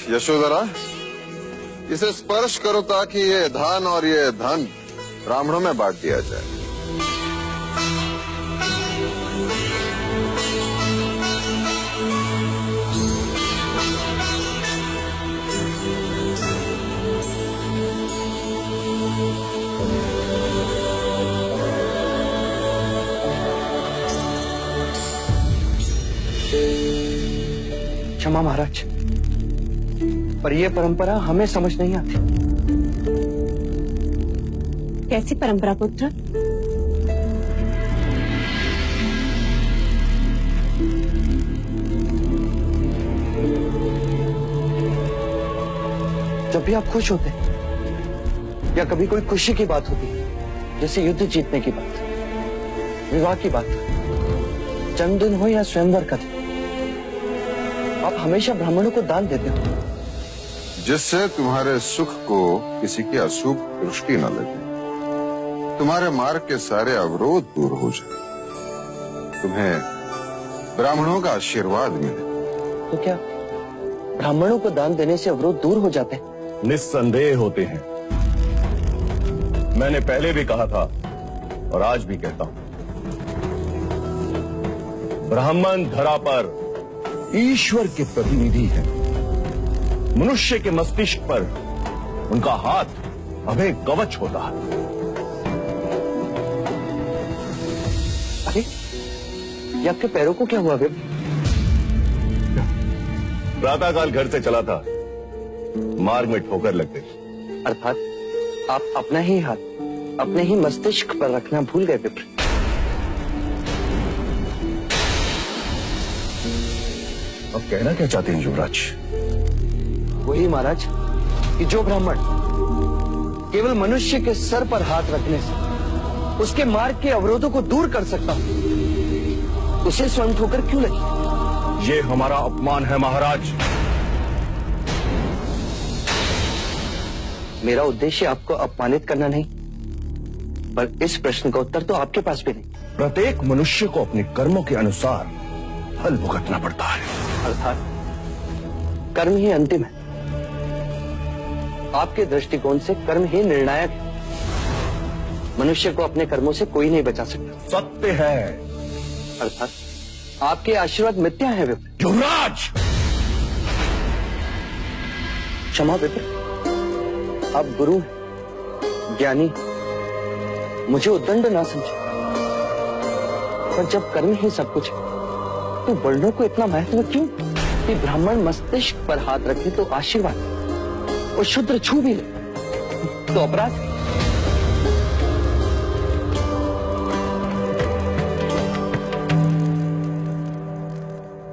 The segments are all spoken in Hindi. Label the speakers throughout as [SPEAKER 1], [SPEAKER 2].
[SPEAKER 1] यशोधरा, इसे स्पर्श करो ताकि ये धन और ये धन ब्राह्मणों में बांट दिया जाए।
[SPEAKER 2] क्षमा महाराज, पर यह परंपरा हमें समझ नहीं आती।
[SPEAKER 3] कैसी परंपरा पुत्र?
[SPEAKER 2] जब भी आप खुश होते या कभी कोई खुशी की बात होती, जैसे युद्ध जीतने की बात, विवाह की बात, जन्मदिन हो या स्वयंवर का दिन, आप हमेशा ब्राह्मणों को दान देते हो,
[SPEAKER 1] जिससे तुम्हारे सुख को किसी की अशुभ दृष्टि न लगे, तुम्हारे मार्ग के सारे अवरोध दूर हो जाए, तुम्हें ब्राह्मणों का आशीर्वाद मिले।
[SPEAKER 2] तो क्या ब्राह्मणों को दान देने से अवरोध दूर हो जाते हैं?
[SPEAKER 4] निस्संदेह होते हैं। मैंने पहले भी कहा था और आज भी कहता हूं, ब्राह्मण धरा पर ईश्वर के प्रतिनिधि है। मनुष्य के मस्तिष्क पर उनका हाथ अभय कवच होता है।
[SPEAKER 2] अरे, ये आपके पैरों को क्या हुआ विप्र?
[SPEAKER 4] प्रातःकाल घर से चला था, मार्ग में ठोकर लग गई।
[SPEAKER 2] अर्थात आप अपना ही हाथ अपने ही मस्तिष्क पर रखना भूल गए विप्र।
[SPEAKER 4] अब कहना क्या चाहते हैं युवराज?
[SPEAKER 2] वही महाराज कि जो ब्राह्मण केवल मनुष्य के सर पर हाथ रखने से उसके मार्ग के अवरोधों को दूर कर सकता हो, उसे स्वयं ठोकर क्यों लगी?
[SPEAKER 4] ये हमारा अपमान है महाराज।
[SPEAKER 2] मेरा उद्देश्य आपको अपमानित करना नहीं, पर इस प्रश्न का उत्तर तो आपके पास भी नहीं।
[SPEAKER 4] प्रत्येक मनुष्य को अपने कर्मों के अनुसार फल भुगतना पड़ता है।
[SPEAKER 2] अर्थात कर्म ही अंतिम है। आपके दृष्टिकोण से कर्म ही निर्णायक है। मनुष्य को अपने कर्मों से कोई नहीं बचा सकता।
[SPEAKER 4] सत्य है।
[SPEAKER 2] अर्थात आपके आशीर्वाद मिथ्या है विप्र।
[SPEAKER 4] युवराज!
[SPEAKER 2] क्षमा विप्र, आप गुरु हैं, ज्ञानी, मुझे उद्दंड ना समझे। पर जब कर्म ही सब कुछ है, तो वर्णों को इतना महत्व क्यों कि ब्राह्मण मस्तिष्क पर हाथ रखे तो आशीर्वाद, और शूद्र छू भी ले तो अपराध।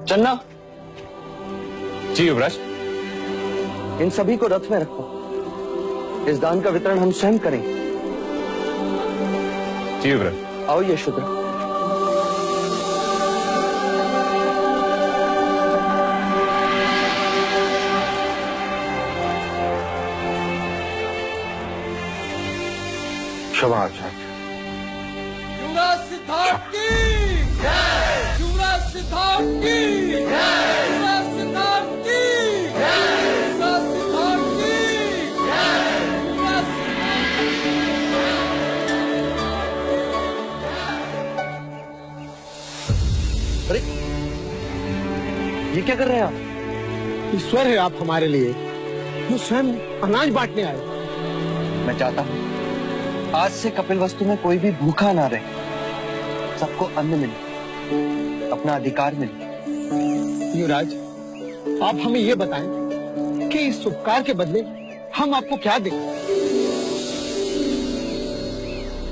[SPEAKER 2] चन्ना।
[SPEAKER 4] जी युवराज।
[SPEAKER 2] इन सभी को रथ में रखो। इस दान का वितरण हम स्वयं करेंगे।
[SPEAKER 4] जी युवराज।
[SPEAKER 2] आओ यशोधरा।
[SPEAKER 1] क्षमा आचार्य।
[SPEAKER 5] युवराज सिद्धार्थ की जय! युवराज सिद्धार्थ की जय! युवराज सिद्धार्थ की जय! युवराज सिद्धार्थ की जय! युवराज
[SPEAKER 2] अरे, ये क्या कर रहे हैं आप?
[SPEAKER 6] ईश्वर है आप हमारे लिए, जो स्वयं अनाज बांटने आए।
[SPEAKER 2] मैं चाहता हूं आज से कपिलवस्तु में कोई भी भूखा ना रहे, सबको अन्न मिले, अपना अधिकार मिले।
[SPEAKER 6] युवराज, आप हमें ये बताएं कि इस उपकार के बदले हम आपको क्या दें?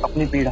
[SPEAKER 2] अपनी पीड़ा।